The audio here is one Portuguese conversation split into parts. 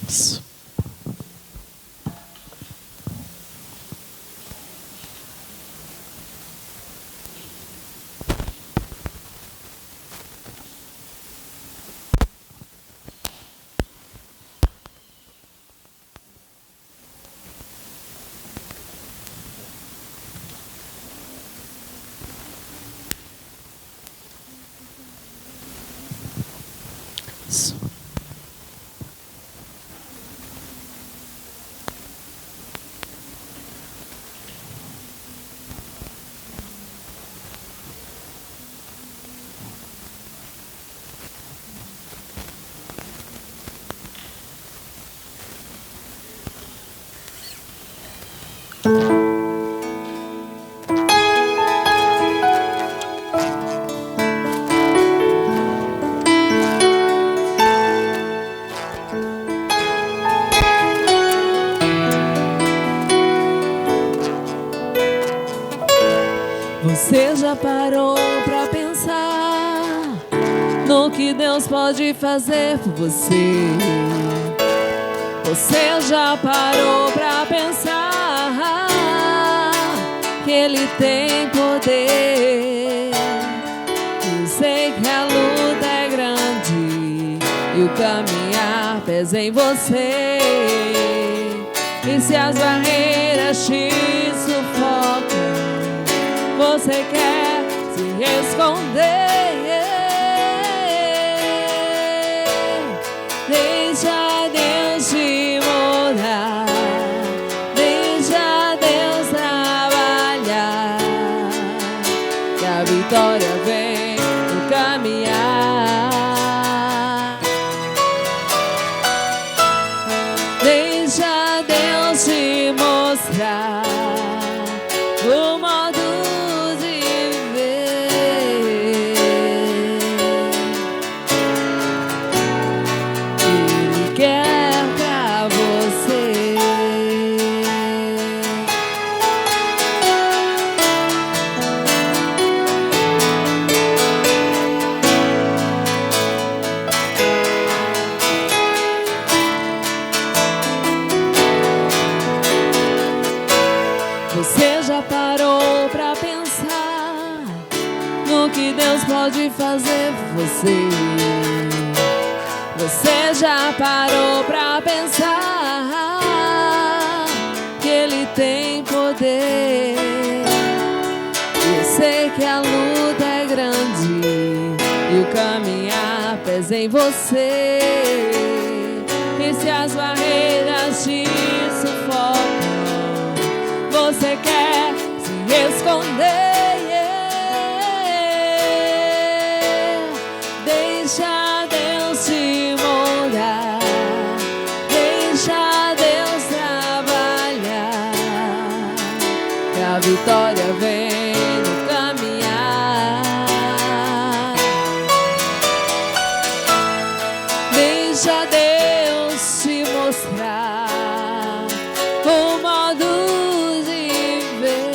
Isso. Isso. Você já parou pra pensar no que Deus pode fazer por você? Você já parou pra pensar que Ele tem poder? Eu sei que a luta é grande e o caminhar pesa em você. E se as barreiras te sufocam, você quer se esconder? Deixa Deus te morar, deixa Deus trabalhar, que a vitória vem no caminhar. Deixa Deus te mostrar o modo pode fazer por você. Você já parou pra pensar que Ele tem poder? Eu sei que a luta é grande e o caminhar pesa em você. E se as barreiras te sufocam, você quer se esconder? Deixa Deus te moldar, deixa Deus trabalhar, que a vitória vem no caminhar. Deixa Deus te mostrar o modo de ver.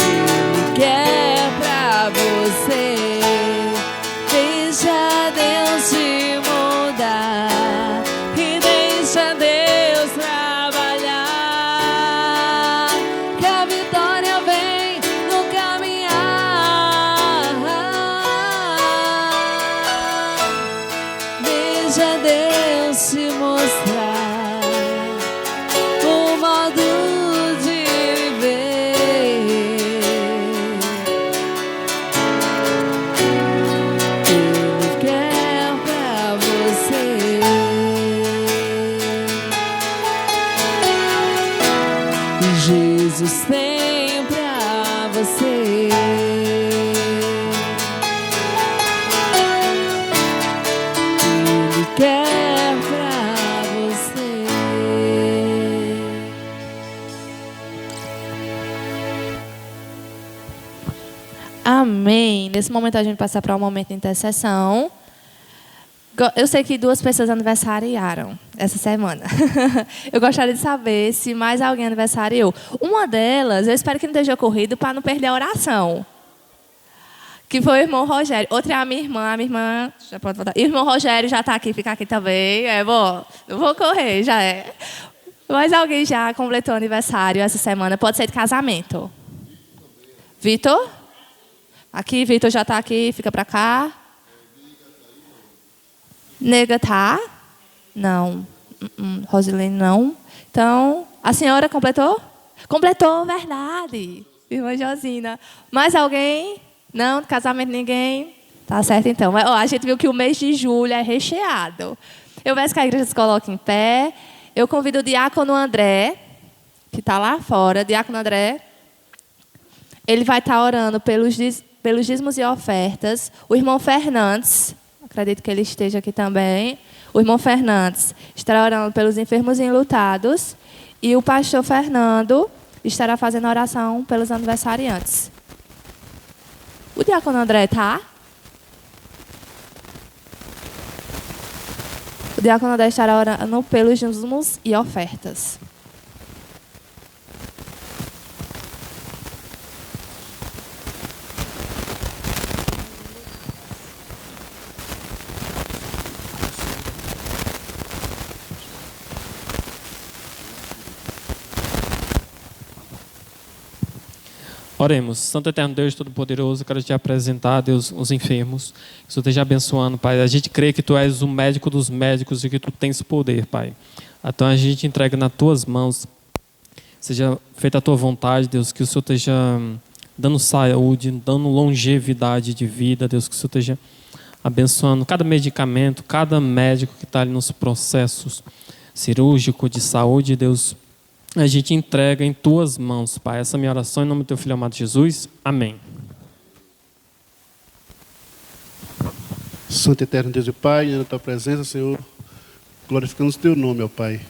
Ele quer pra você. Deixa Deus te mudar e deixa Deus trabalhar, que a vitória vem no caminhar. Deixa Deus te mostrar o modo de viver. Ele quer pra você. Jesus tem pra você. Ele quer pra você. Amém. Nesse momento a gente passa para um momento de intercessão. Eu sei que 2 pessoas aniversariaram essa semana. Eu gostaria de saber se mais alguém aniversariou. Uma delas, eu espero que não esteja ocorrido para não perder a oração. Que foi o irmão Rogério. Outra é a minha irmã já pode voltar. E o irmão Rogério já está aqui, fica aqui também. Bom, não vou correr, já é. Mas alguém já completou aniversário essa semana? Pode ser de casamento. Vitor? Aqui, Vitor já está aqui, fica para cá. Nega tá? Não. Rosilene não. Então, a senhora completou? Completou, verdade. Irmã Josina. Mais alguém? Não, casamento ninguém? Tá certo então. A gente viu que o mês de julho é recheado. Eu peço que a igreja se coloque em pé. Eu convido o diácono André, que está lá fora. Diácono André. Ele vai estar orando pelos dízimos e ofertas. O irmão Fernandes, acredito que ele esteja aqui também. O irmão Fernandes estará orando pelos enfermos e enlutados. E o pastor Fernando estará fazendo oração pelos aniversariantes. O diácono André está? O diácono André estará orando pelos dízimos e ofertas. Oremos. Santo Eterno Deus Todo-Poderoso, quero te apresentar, Deus, os enfermos. Que o Senhor esteja abençoando, Pai. A gente crê que Tu és o médico dos médicos e que Tu tens poder, Pai. Então a gente entrega nas Tuas mãos. Seja feita a Tua vontade, Deus. Que o Senhor esteja dando saúde, dando longevidade de vida, Deus. Que o Senhor esteja abençoando cada medicamento, cada médico que está ali nos processos cirúrgicos de saúde, Deus. A gente entrega em Tuas mãos, Pai. Essa é a minha oração em nome do Teu Filho amado Jesus. Amém. Santo Eterno Deus e Pai, na Tua presença, Senhor, glorificamos o Teu nome, ó Pai.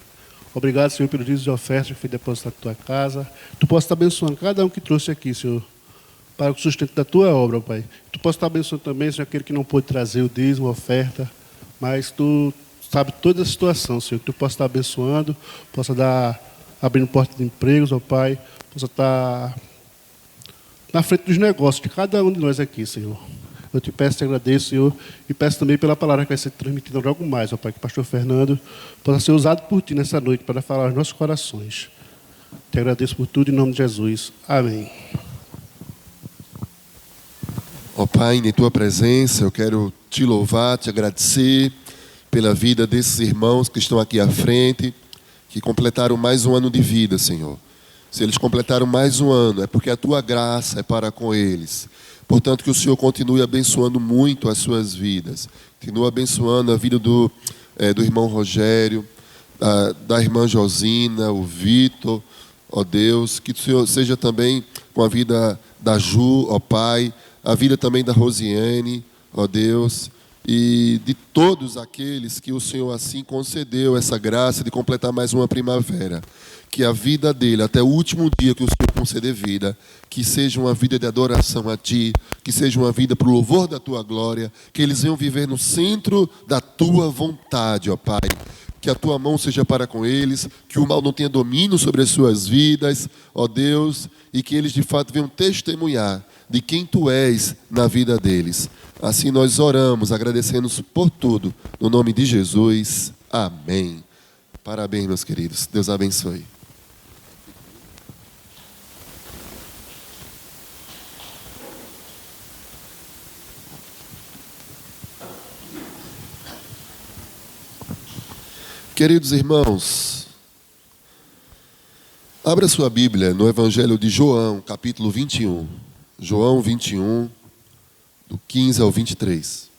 Obrigado, Senhor, pelo dízimo de oferta que foi depositado na Tua casa. Tu possa estar abençoando cada um que trouxe aqui, Senhor, para o sustento da Tua obra, ó Pai. Tu possa estar abençoando também, Senhor, aquele que não pôde trazer o dízimo, a oferta, mas Tu sabe toda a situação, Senhor. Que Tu possa estar abençoando, possa abrindo porta de empregos, ó Pai, possa estar na frente dos negócios de cada um de nós aqui, Senhor. Eu te peço, te agradeço, Senhor, e peço também pela palavra que vai ser transmitida logo mais, ó Pai, que o pastor Fernando possa ser usado por Ti nessa noite para falar aos nossos corações. Te agradeço por tudo em nome de Jesus. Amém. Ó Pai, em Tua presença, eu quero Te louvar, Te agradecer pela vida desses irmãos que estão aqui à frente, que completaram mais um ano de vida, Senhor. Se eles completaram mais um ano, é porque a Tua graça é para com eles. Portanto, que o Senhor continue abençoando muito as suas vidas. Continue abençoando a vida do irmão Rogério, da irmã Josina, o Vitor, ó Deus. Que o Senhor seja também com a vida da Ju, ó Pai. A vida também da Rosiane, ó Deus. E de todos aqueles que o Senhor assim concedeu essa graça de completar mais uma primavera. Que a vida dele, até o último dia que o Senhor conceder vida, que seja uma vida de adoração a Ti, que seja uma vida para o louvor da Tua glória, que eles venham viver no centro da Tua vontade, ó Pai. Que a Tua mão seja para com eles, que o mal não tenha domínio sobre as suas vidas, ó Deus, e que eles de fato venham testemunhar de quem Tu és na vida deles. Assim nós oramos, agradecendo por tudo, no nome de Jesus. Amém. Parabéns, meus queridos. Deus abençoe. Queridos irmãos, abra sua Bíblia no Evangelho de João, capítulo 21. João 21, do 15 ao 23.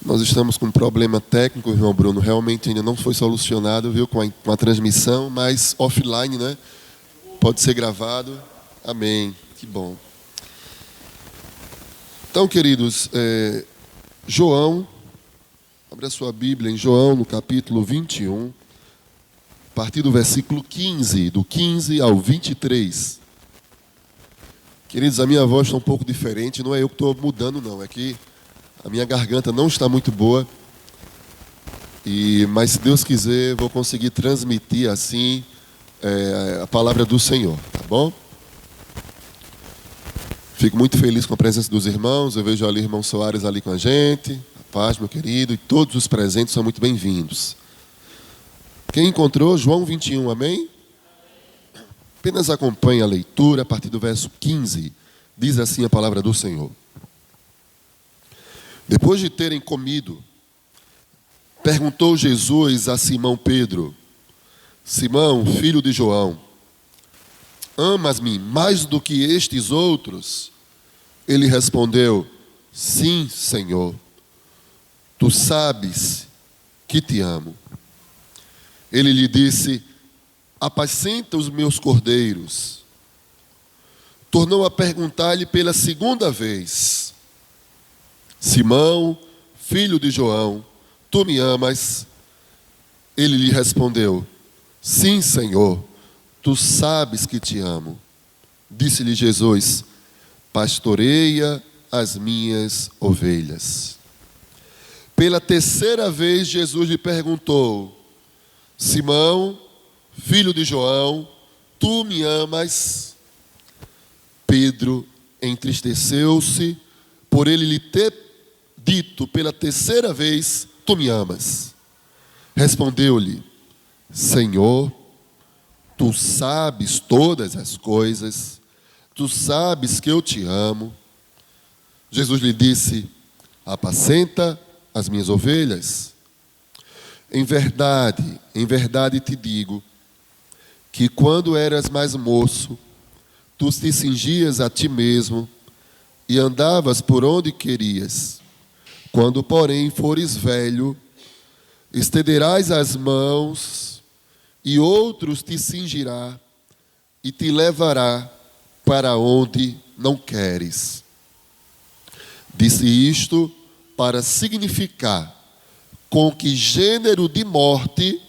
Nós estamos com um problema técnico, irmão Bruno, realmente ainda não foi solucionado, viu, com a transmissão, mas offline, né? Pode ser gravado. Amém. Que bom. Então, queridos, João, abra sua Bíblia em João, no capítulo 21, a partir do versículo 15, do 15 ao 23. Queridos, a minha voz está um pouco diferente, não é eu que estou mudando, não, é que a minha garganta não está muito boa, mas se Deus quiser, vou conseguir transmitir assim a palavra do Senhor, tá bom? Fico muito feliz com a presença dos irmãos. Eu vejo ali o irmão Soares ali com a gente. A paz, meu querido. E todos os presentes são muito bem-vindos. Quem encontrou? João 21, amém? Apenas acompanhe a leitura a partir do verso 15. Diz assim a palavra do Senhor. Depois de terem comido, perguntou Jesus a Simão Pedro: Simão, filho de João, amas-me mais do que estes outros? Ele respondeu: sim, Senhor, tu sabes que te amo. Ele lhe disse: apacenta os meus cordeiros. Tornou a perguntar-lhe pela segunda vez: Simão, filho de João, tu me amas? Ele lhe respondeu: sim, Senhor, tu sabes que te amo. Disse-lhe Jesus: pastoreia as minhas ovelhas. Pela terceira vez Jesus lhe perguntou: Simão, filho de João, tu me amas? Pedro entristeceu-se por ele lhe ter dito pela terceira vez: tu me amas. Respondeu-lhe: Senhor, tu sabes todas as coisas, tu sabes que eu te amo. Jesus lhe disse: apacenta as minhas ovelhas. Em verdade te digo, que quando eras mais moço, tu te cingias a ti mesmo e andavas por onde querias. Quando, porém, fores velho, estenderás as mãos e outros te cingirá e te levará para onde não queres. Disse isto para significar com que gênero de morte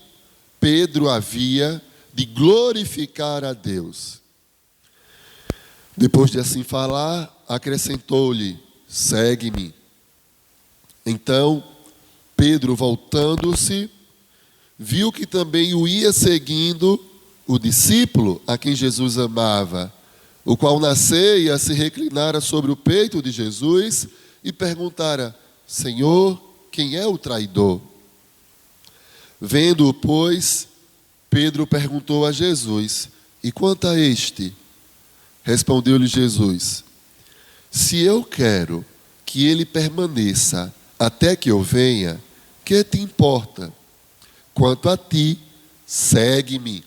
Pedro havia de glorificar a Deus. Depois de assim falar, acrescentou-lhe: segue-me. Então, Pedro, voltando-se, viu que também o ia seguindo o discípulo a quem Jesus amava, o qual nascia, se reclinara sobre o peito de Jesus e perguntara: Senhor, quem é o traidor? Vendo-o, pois, Pedro perguntou a Jesus: e quanto a este? Respondeu-lhe Jesus: se eu quero que ele permaneça até que eu venha, que te importa? Quanto a ti, segue-me.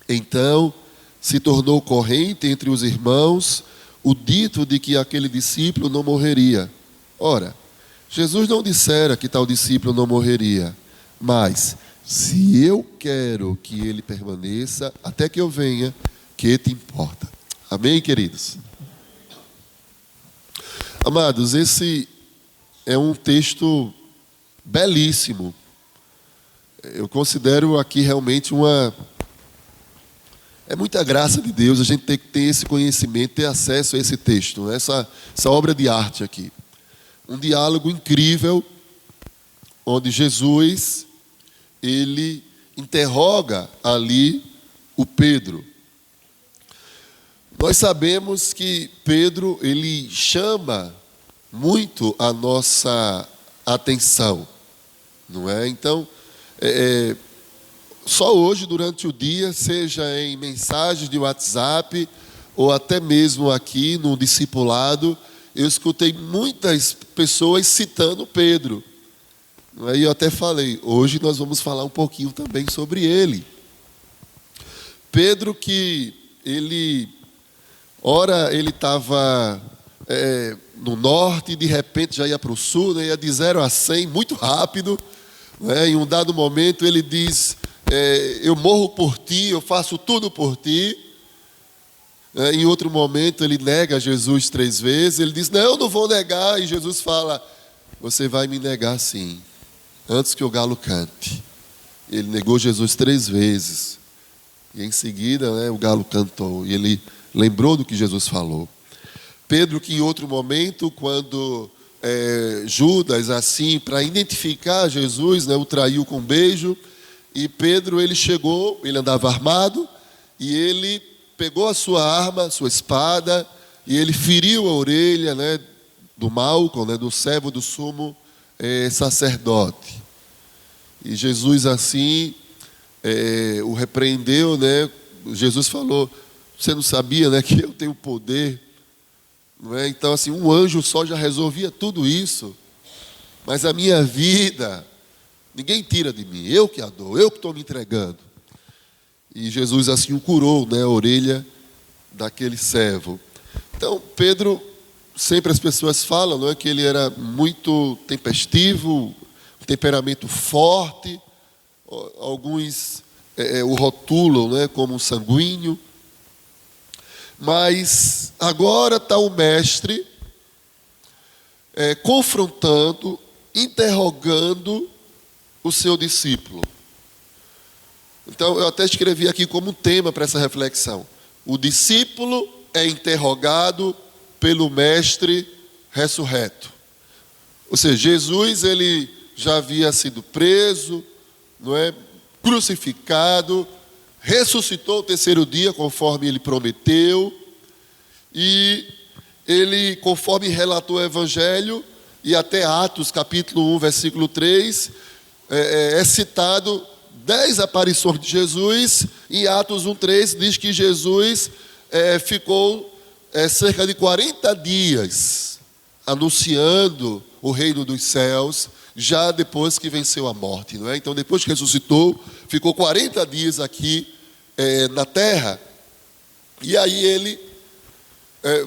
Então se tornou corrente entre os irmãos o dito de que aquele discípulo não morreria. Ora, Jesus não dissera que tal discípulo não morreria, mas se eu quero que ele permaneça até que eu venha, que te importa? Amém, queridos? Amados, esse é um texto belíssimo. Eu considero aqui realmente é muita graça de Deus a gente ter que ter esse conhecimento, ter acesso a esse texto, essa obra de arte aqui. Um diálogo incrível, onde Jesus, ele interroga ali o Pedro. Nós sabemos que Pedro, ele chama muito a nossa atenção, não é? Então, só hoje, durante o dia, seja em mensagens de WhatsApp ou até mesmo aqui no discipulado, eu escutei muitas pessoas citando Pedro. E eu até falei, hoje nós vamos falar um pouquinho também sobre ele. Pedro, que ora ele estava no norte e de repente já ia para o sul, né? Ia de 0 a 100 muito rápido, né? Em um dado momento ele diz: eu morro por ti, eu faço tudo por ti. Em outro momento ele nega Jesus 3 vezes, ele diz: não, eu não vou negar. E Jesus fala: você vai me negar sim, antes que o galo cante. Ele negou Jesus 3 vezes. E em seguida, né, o galo cantou. E ele lembrou do que Jesus falou. Pedro, que em outro momento, quando Judas, assim, para identificar Jesus, né, o traiu com um beijo. E Pedro, ele chegou, ele andava armado, e ele pegou a sua arma, sua espada, e ele feriu a orelha, né, do Malco, né, do servo do sumo sacerdote. E Jesus assim o repreendeu, né? Jesus falou: você não sabia, né, que eu tenho poder? Não é? Então assim, um anjo só já resolvia tudo isso. Mas a minha vida, ninguém tira de mim, eu que a dou, eu que estou me entregando. E Jesus assim o curou, né, a orelha daquele servo. Então Pedro, sempre as pessoas falam, não é, que ele era muito tempestivo, temperamento forte, alguns o rotulam, né, como um sanguíneo. Mas agora está o mestre confrontando, interrogando o seu discípulo. Então eu até escrevi aqui como um tema para essa reflexão: o discípulo é interrogado pelo mestre ressurreto. Ou seja, Jesus ele já havia sido preso, não é, crucificado, ressuscitou o terceiro dia, conforme ele prometeu, e ele, conforme relatou o Evangelho, e até Atos capítulo 1, versículo 3, é citado 10 aparições de Jesus. Em Atos 1:3 diz que Jesus ficou cerca de 40 dias anunciando o reino dos céus, já depois que venceu a morte, não é? Então, depois que ressuscitou, ficou 40 dias aqui na terra, e aí ele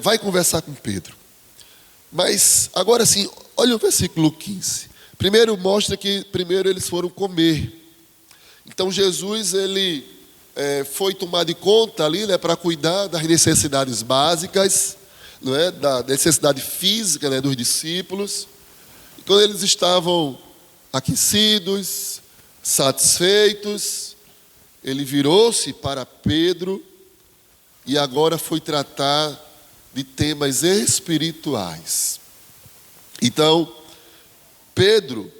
vai conversar com Pedro. Mas agora sim, olha o versículo 15. Primeiro mostra que primeiro eles foram comer. Então Jesus ele foi tomar de conta ali, né, para cuidar das necessidades básicas, não é, da necessidade física, né, dos discípulos. E quando eles estavam aquecidos, satisfeitos, ele virou-se para Pedro e agora foi tratar de temas espirituais. Então, Pedro,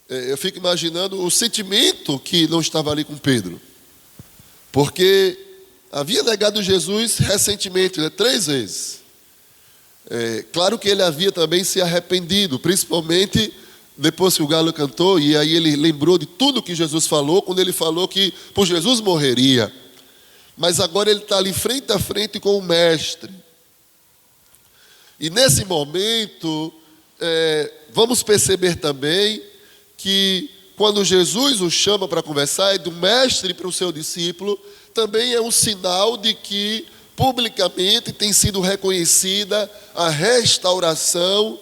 eu fico imaginando o sentimento que não estava ali com Pedro, porque havia negado Jesus recentemente, né, 3 vezes. Claro que ele havia também se arrependido, principalmente depois que o galo cantou, e aí ele lembrou de tudo que Jesus falou, quando ele falou que por Jesus morreria. Mas agora ele está ali frente a frente com o mestre. E nesse momento, vamos perceber também que quando Jesus o chama para conversar, é do mestre para o seu discípulo, também é um sinal de que publicamente tem sido reconhecida a restauração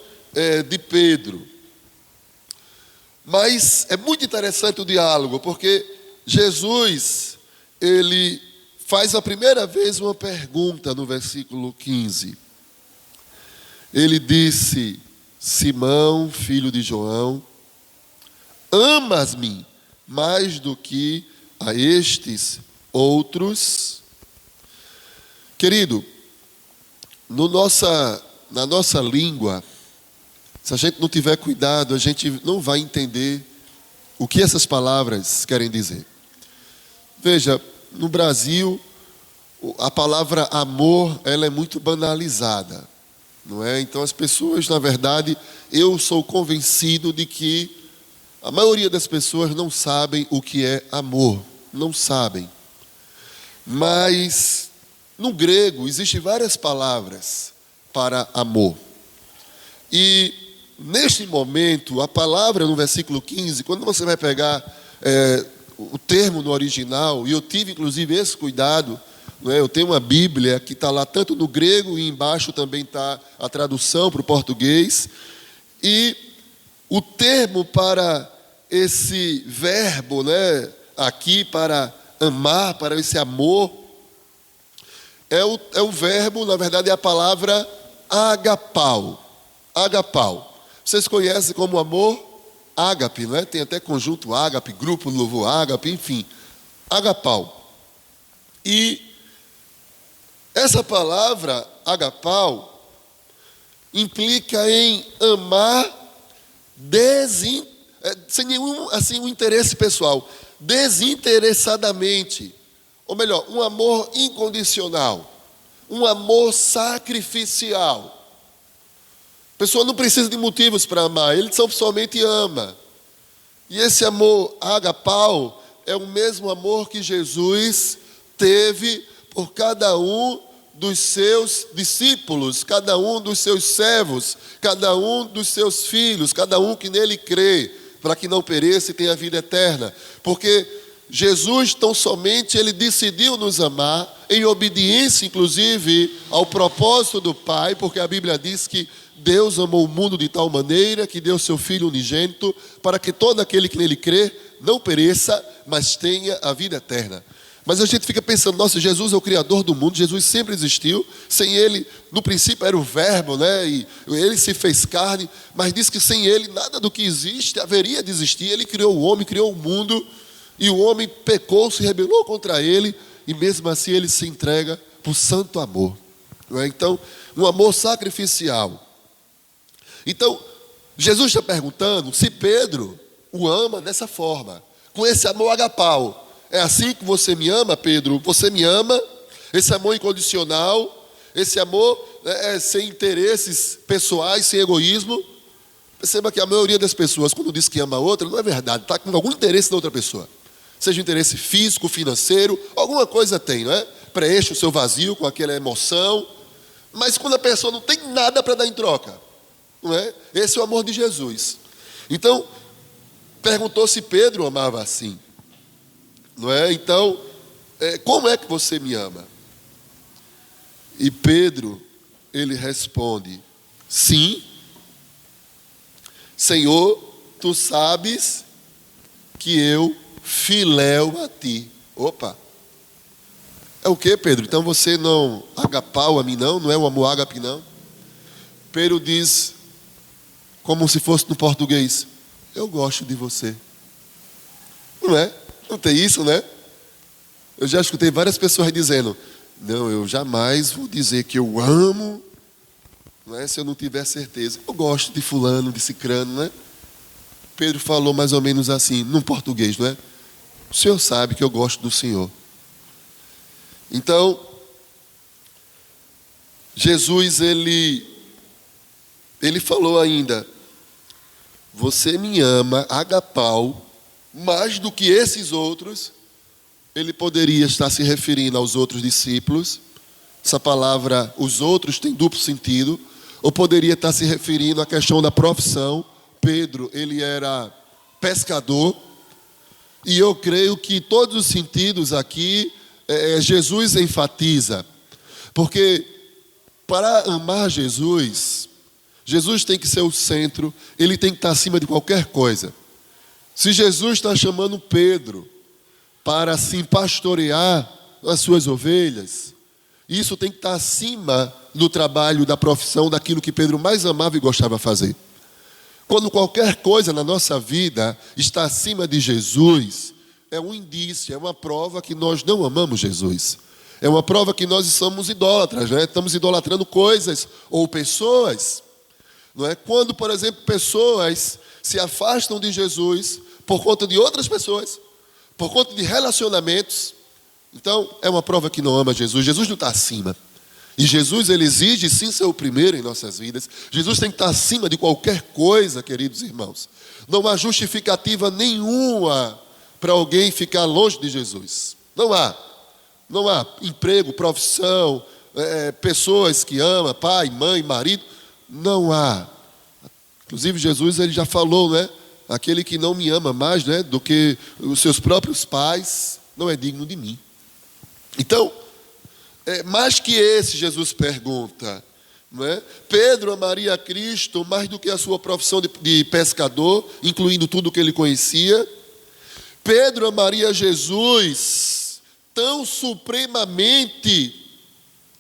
de Pedro. Mas é muito interessante o diálogo, porque Jesus, ele faz a primeira vez uma pergunta no versículo 15. Ele disse: Simão, filho de João, amas-me mais do que a estes outros? Querido, na nossa língua, se a gente não tiver cuidado, a gente não vai entender o que essas palavras querem dizer. Veja, no Brasil, a palavra amor, ela é muito banalizada, não é? Então as pessoas, na verdade, eu sou convencido de que a maioria das pessoas não sabem o que é amor, não sabem. Mas no grego existem várias palavras para amor. E neste momento, a palavra no versículo 15, quando você vai pegar o termo no original, e eu tive inclusive esse cuidado, não é? Eu tenho uma Bíblia que está lá tanto no grego e embaixo também está a tradução para o português. E o termo para esse verbo, né, aqui para amar, para esse amor, é o verbo, na verdade é a palavra agapau. Agapau. Vocês conhecem como amor? Ágape, não é? Tem até conjunto ágape, grupo novo ágape, enfim. Agapau. E essa palavra agapau implica em amar sem nenhum assim, um interesse pessoal, desinteressadamente. Ou melhor, um amor incondicional. um amor sacrificial. A pessoa não precisa de motivos para amar, ele tão somente ama. E esse amor agapau é o mesmo amor que Jesus teve por cada um dos seus discípulos, cada um dos seus servos, cada um dos seus filhos, cada um que nele crê, para que não pereça e tenha vida eterna. Porque Jesus tão somente ele decidiu nos amar, em obediência inclusive ao propósito do Pai, porque a Bíblia diz que Deus amou o mundo de tal maneira que deu seu Filho unigênito, para que todo aquele que nele crê não pereça, mas tenha a vida eterna. Mas a gente fica pensando, nossa, Jesus é o Criador do mundo, Jesus sempre existiu, sem Ele, no princípio era o Verbo, né? E Ele se fez carne, mas diz que sem Ele nada do que existe haveria de existir. Ele criou o homem, criou o mundo, e o homem pecou, se rebelou contra Ele, e mesmo assim Ele se entrega por santo amor. Não é? Então, um amor sacrificial. Então, Jesus está perguntando se Pedro o ama dessa forma, com esse amor agapau. É assim que você me ama, Pedro? Você me ama? Esse amor incondicional, esse amor sem interesses pessoais, sem egoísmo. Perceba que a maioria das pessoas, quando diz que ama a outra, não é verdade, está com algum interesse na outra pessoa. Seja interesse físico, financeiro, alguma coisa tem, não é? Preenche o seu vazio com aquela emoção. Mas quando a pessoa não tem nada para dar em troca, não é? Esse é o amor de Jesus. Então, perguntou se Pedro amava assim. Não é? Então, como é que você me ama? E Pedro, ele responde: sim, Senhor, tu sabes que eu filéu a ti. Opa! É o que, Pedro? Então você não agapau a mim não? Não é o amor ágape não? Pedro diz, como se fosse no português: eu gosto de você. Não é? Não tem isso, né? Eu já escutei várias pessoas dizendo: não, eu jamais vou dizer que eu amo, não é, se eu não tiver certeza. Eu gosto de fulano, de cicrano, né? Pedro falou mais ou menos assim, no português, não é? O Senhor sabe que eu gosto do Senhor. Então, Jesus, ele falou ainda: você me ama, agapau, mais do que esses outros. Ele poderia estar se referindo aos outros discípulos. Essa palavra, os outros, tem duplo sentido. Ou poderia estar se referindo à questão da profissão. Pedro, ele era pescador. E eu creio que todos os sentidos aqui, Jesus enfatiza. Porque para amar Jesus, Jesus tem que ser o centro. Ele tem que estar acima de qualquer coisa. Se Jesus está chamando Pedro para assim pastorear as suas ovelhas, isso tem que estar acima do trabalho, da profissão, daquilo que Pedro mais amava e gostava de fazer. Quando qualquer coisa na nossa vida está acima de Jesus, é um indício, é uma prova que nós não amamos Jesus. É uma prova que nós somos idólatras, né? Estamos idolatrando coisas ou pessoas. Não é? Quando, por exemplo, pessoas se afastam de Jesus por conta de outras pessoas, por conta de relacionamentos, então é uma prova que não ama Jesus. Jesus não está acima. E Jesus, ele exige sim ser o primeiro em nossas vidas. Jesus tem que estar acima de qualquer coisa, queridos irmãos. Não há justificativa nenhuma para alguém ficar longe de Jesus. Não há. Não há emprego, profissão, pessoas que amam, pai, mãe, marido. Não há. Inclusive Jesus, ele já falou, né? Aquele que não me ama mais, né, do que os seus próprios pais, não é digno de mim. Então, mais que esse, Jesus pergunta, não é? Pedro amaria a Cristo mais do que a sua profissão de pescador, incluindo tudo o que ele conhecia. Pedro amaria Jesus tão supremamente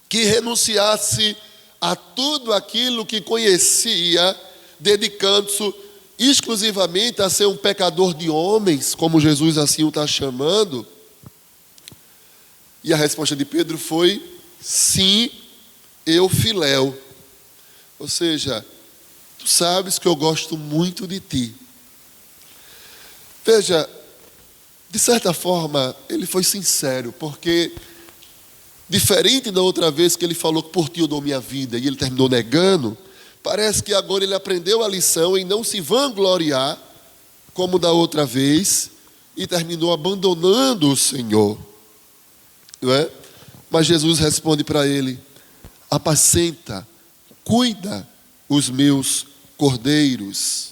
que renunciasse a tudo aquilo que conhecia, dedicando-se exclusivamente a ser um pecador de homens, como Jesus assim o está chamando. E a resposta de Pedro foi: sim, eu filéu. Ou seja, tu sabes que eu gosto muito de ti. Veja, de certa forma, ele foi sincero, porque Diferente da outra vez que ele falou que por ti eu dou minha vida e ele terminou negando, parece que agora ele aprendeu a lição em não se vangloriar, como da outra vez, e terminou abandonando o Senhor. Não é? Mas Jesus responde para ele: apacenta, cuida os meus cordeiros.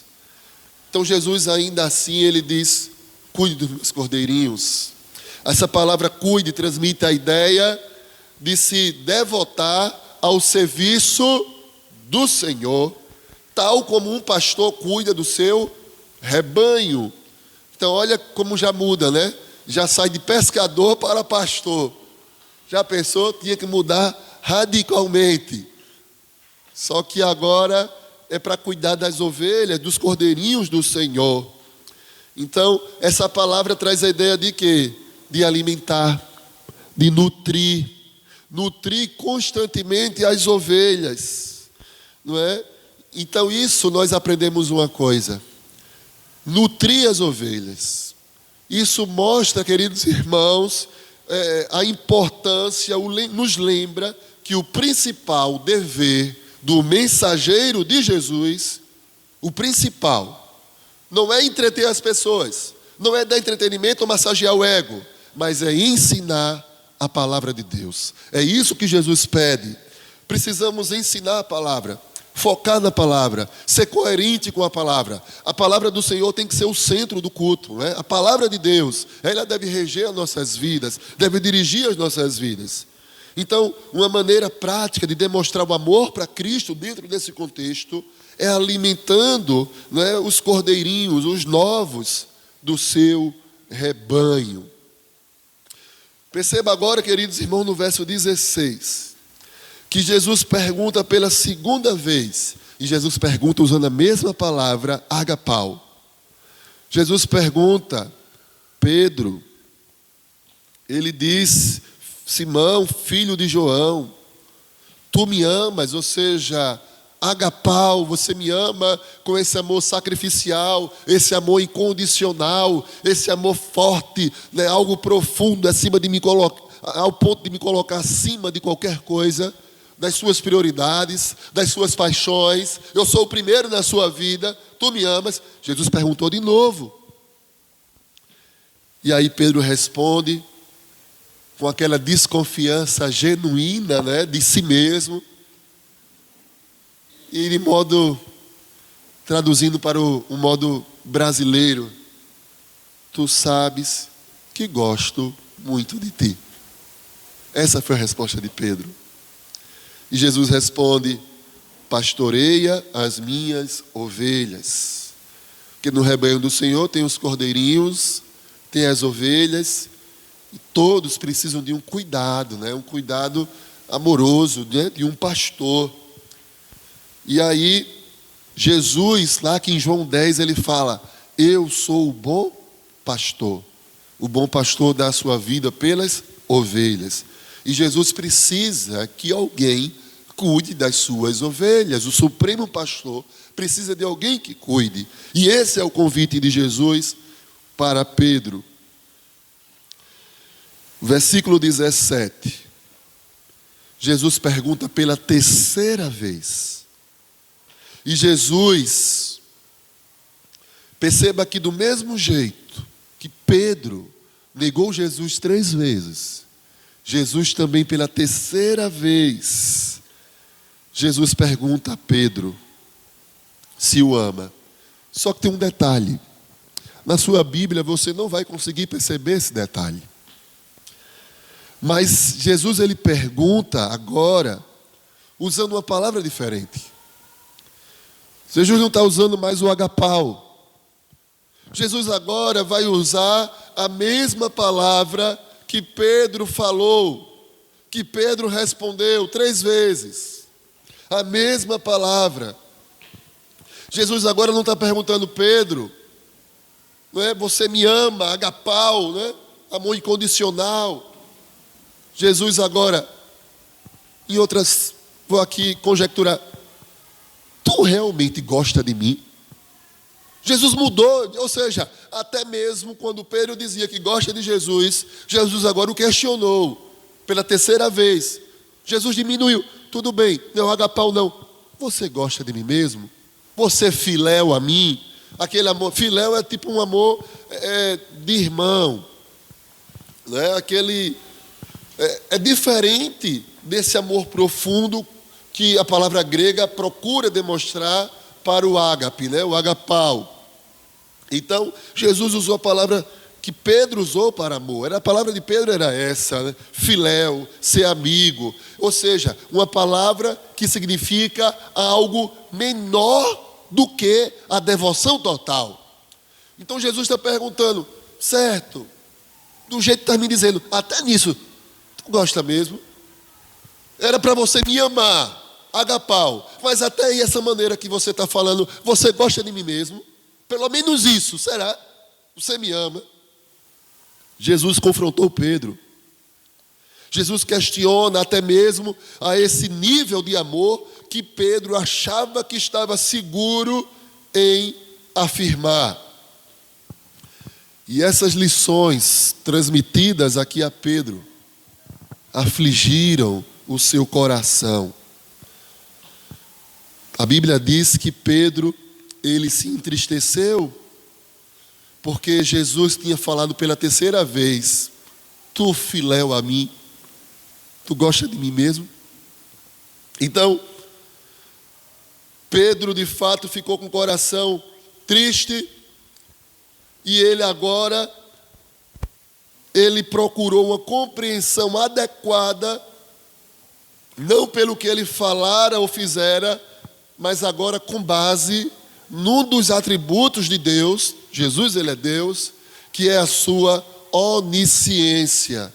Então Jesus ainda assim ele diz: cuide dos meus cordeirinhos. Essa palavra cuide transmite a ideia de se devotar ao serviço do Senhor, tal como um pastor cuida do seu rebanho. Então olha como já muda, né? Já sai de pescador para pastor. Já pensou? Tinha que mudar radicalmente. Só que agora é para cuidar das ovelhas, dos cordeirinhos do Senhor. Então, essa palavra traz a ideia de quê? De alimentar, de nutrir. Nutrir constantemente as ovelhas. Não é? Então, isso nós aprendemos uma coisa. Nutrir as ovelhas. Isso mostra, queridos irmãos, a importância, nos lembra que o principal dever do mensageiro de Jesus, o principal, não é entreter as pessoas, não é dar entretenimento ou massagear o ego, mas é ensinar a palavra de Deus. É isso que Jesus pede. Precisamos ensinar a palavra, focar na palavra, ser coerente com a palavra. A palavra do Senhor tem que ser o centro do culto, né? A palavra de Deus, ela deve reger as nossas vidas, deve dirigir as nossas vidas. Então, uma maneira prática de demonstrar o amor para Cristo dentro desse contexto é alimentando, né, os cordeirinhos, os novos do seu rebanho. Perceba agora, queridos irmãos, no verso 16, que Jesus pergunta pela segunda vez, e Jesus pergunta usando a mesma palavra, agapau. Jesus pergunta: Pedro, ele diz: Simão, filho de João, tu me amas, ou seja, agapau, você me ama com esse amor sacrificial, esse amor incondicional, esse amor forte, né, algo profundo acima de me colocar, ao ponto de me colocar acima de qualquer coisa, das suas prioridades, das suas paixões. Eu sou o primeiro na sua vida, tu me amas. Jesus perguntou de novo. E aí Pedro responde com aquela desconfiança genuína, né, de si mesmo. E de modo, traduzindo para o modo brasileiro: tu sabes que gosto muito de ti. Essa foi a resposta de Pedro. E Jesus responde: pastoreia as minhas ovelhas. Porque no rebanho do Senhor tem os cordeirinhos, tem as ovelhas, e todos precisam de um cuidado, né? Um cuidado amoroso, né? De um pastor. E aí, Jesus, lá que em João 10, ele fala: eu sou o bom pastor. O bom pastor dá a sua vida pelas ovelhas. E Jesus precisa que alguém cuide das suas ovelhas. O supremo pastor precisa de alguém que cuide. E esse é o convite de Jesus para Pedro. Versículo 17. Jesus pergunta pela terceira vez. E Jesus, perceba que do mesmo jeito que Pedro negou Jesus 3 vezes, Jesus também pela terceira vez, Jesus pergunta a Pedro se o ama. Só que tem um detalhe. Na sua Bíblia você não vai conseguir perceber esse detalhe. Mas Jesus ele pergunta agora usando uma palavra diferente. Jesus não está usando mais o agapau. Jesus agora vai usar a mesma palavra que Pedro falou, que Pedro respondeu 3 vezes. A mesma palavra. Jesus agora não está perguntando: Pedro, não é, você me ama, agapau, né? Amor incondicional. Jesus agora, em outras, vou aqui conjecturar: tu realmente gosta de mim? Jesus mudou, ou seja, até mesmo quando Pedro dizia que gosta de Jesus, Jesus agora o questionou: pela terceira vez. Jesus diminuiu. Tudo bem, não, agapau não. Você gosta de mim mesmo? Você filéu a mim? Aquele amor, filéu é tipo um amor de irmão. Né? É diferente desse amor profundo que a palavra grega procura demonstrar para o ágape, né? O agapau. Então, Jesus usou a palavra que Pedro usou para amor. A palavra de Pedro era essa, né? Filéu, ser amigo. Ou seja, uma palavra que significa algo menor do que a devoção total. Então Jesus está perguntando, certo, do jeito que está me dizendo, até nisso, tu gosta mesmo? Era para você me amar, agapau, mas até aí essa maneira que você está falando, você gosta de mim mesmo? Pelo menos isso, será? Você me ama? Jesus confrontou Pedro. Jesus questiona até mesmo a esse nível de amor que Pedro achava que estava seguro em afirmar. E essas lições transmitidas aqui a Pedro afligiram o seu coração. A Bíblia diz que Pedro, ele se entristeceu porque Jesus tinha falado pela terceira vez, tu filéu a mim, tu gosta de mim mesmo? Então, Pedro de fato ficou com o coração triste e ele procurou uma compreensão adequada, não pelo que ele falara ou fizera, mas agora com base num dos atributos de Deus. Jesus, ele é Deus, que é a sua onisciência.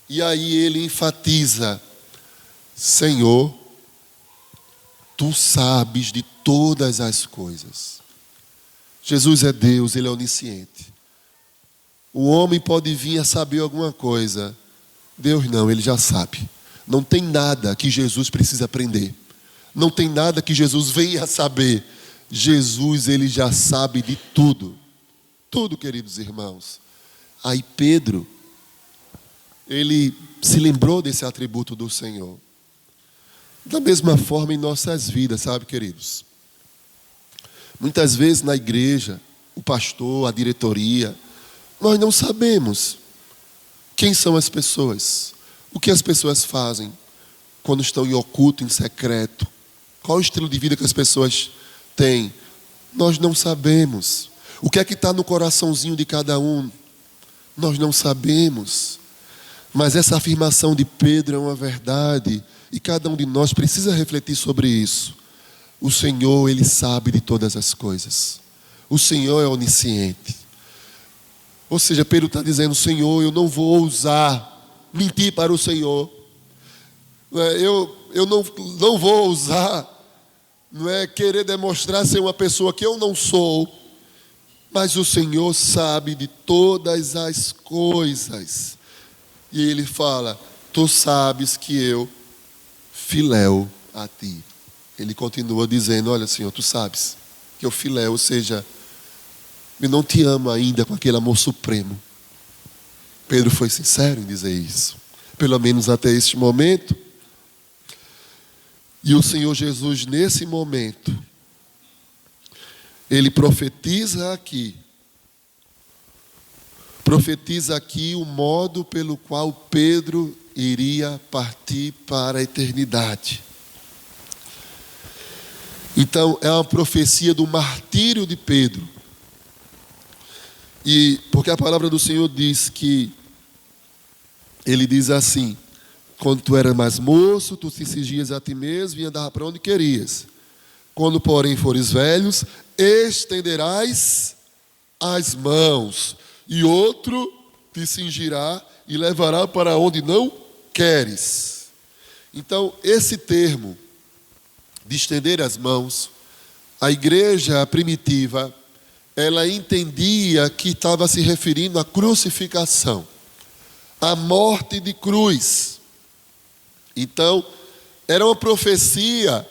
E aí ele enfatiza, Senhor, tu sabes de todas as coisas. Jesus é Deus, ele é onisciente. O homem pode vir a saber alguma coisa, Deus não, ele já sabe. Não tem nada que Jesus precisa aprender. Não tem nada que Jesus venha a saber. Jesus, ele já sabe de tudo. Tudo, queridos irmãos. Aí Pedro, ele se lembrou desse atributo do Senhor. Da mesma forma em nossas vidas, sabe, queridos? Muitas vezes na igreja, o pastor, a diretoria, nós não sabemos quem são as pessoas, o que as pessoas fazem quando estão em oculto, em secreto, qual o estilo de vida que as pessoas têm. Nós não sabemos. O que é que está no coraçãozinho de cada um? Nós não sabemos. Mas essa afirmação de Pedro é uma verdade e cada um de nós precisa refletir sobre isso. O Senhor, ele sabe de todas as coisas. O Senhor é onisciente. Ou seja, Pedro está dizendo, Senhor, eu não vou ousar mentir para o Senhor. Eu não vou ousar, não é querer demonstrar ser uma pessoa que eu não sou. Mas o Senhor sabe de todas as coisas. E ele fala, tu sabes que eu filéu a ti. Ele continua dizendo, olha Senhor, tu sabes que eu filéu, ou seja, eu não te amo ainda com aquele amor supremo. Pedro foi sincero em dizer isso, pelo menos até este momento. E o Senhor Jesus, nesse momento, ele profetiza aqui o modo pelo qual Pedro iria partir para a eternidade. Então, é uma profecia do martírio de Pedro. E porque a palavra do Senhor diz que, ele diz assim, quando tu eras mais moço, tu te cingias a ti mesmo e andava para onde querias. Quando, porém, fores velhos, estenderás as mãos, e outro te cingirá e levará para onde não queres. Então, esse termo de estender as mãos, a igreja primitiva, ela entendia que estava se referindo à crucificação, à morte de cruz. Então, era uma profecia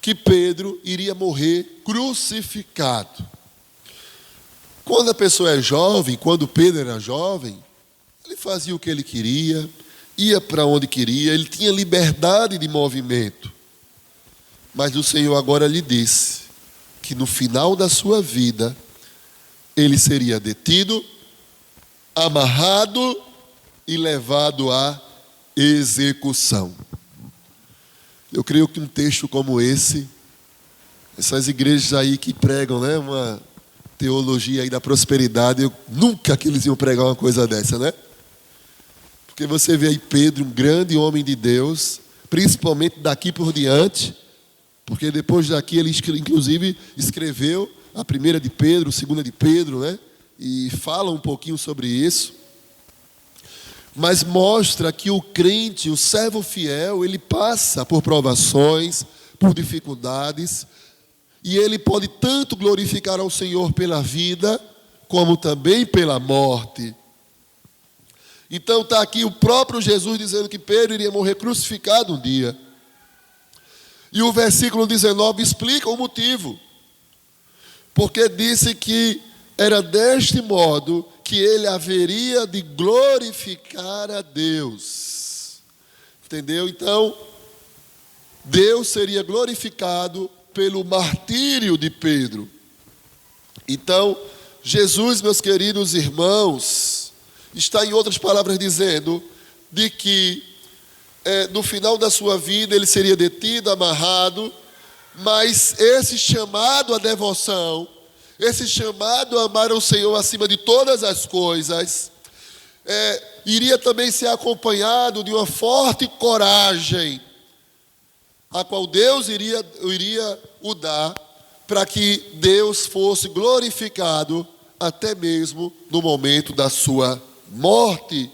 que Pedro iria morrer crucificado. Quando a pessoa é jovem, quando Pedro era jovem, ele fazia o que ele queria, ia para onde queria, ele tinha liberdade de movimento. Mas o Senhor agora lhe disse que no final da sua vida, ele seria detido, amarrado e levado à execução. Eu creio que um texto como esse, essas igrejas aí que pregam, né, uma teologia aí da prosperidade, nunca que eles iam pregar uma coisa dessa, né? Porque você vê aí Pedro, um grande homem de Deus, principalmente daqui por diante, porque depois daqui ele inclusive escreveu a primeira de Pedro, a segunda de Pedro, né? E fala um pouquinho sobre isso. Mas mostra que o crente, o servo fiel, ele passa por provações, por dificuldades, e ele pode tanto glorificar ao Senhor pela vida, como também pela morte. Então está aqui o próprio Jesus dizendo que Pedro iria morrer crucificado um dia. E o versículo 19 explica o motivo. Porque disse que era deste modo que ele haveria de glorificar a Deus. Entendeu? Então, Deus seria glorificado pelo martírio de Pedro. Então, Jesus, meus queridos irmãos, está, em outras palavras, dizendo de que no final da sua vida ele seria detido, amarrado, mas esse chamado à devoção, esse chamado a amar o Senhor acima de todas as coisas, iria também ser acompanhado de uma forte coragem, a qual Deus iria o dar, para que Deus fosse glorificado até mesmo no momento da sua morte.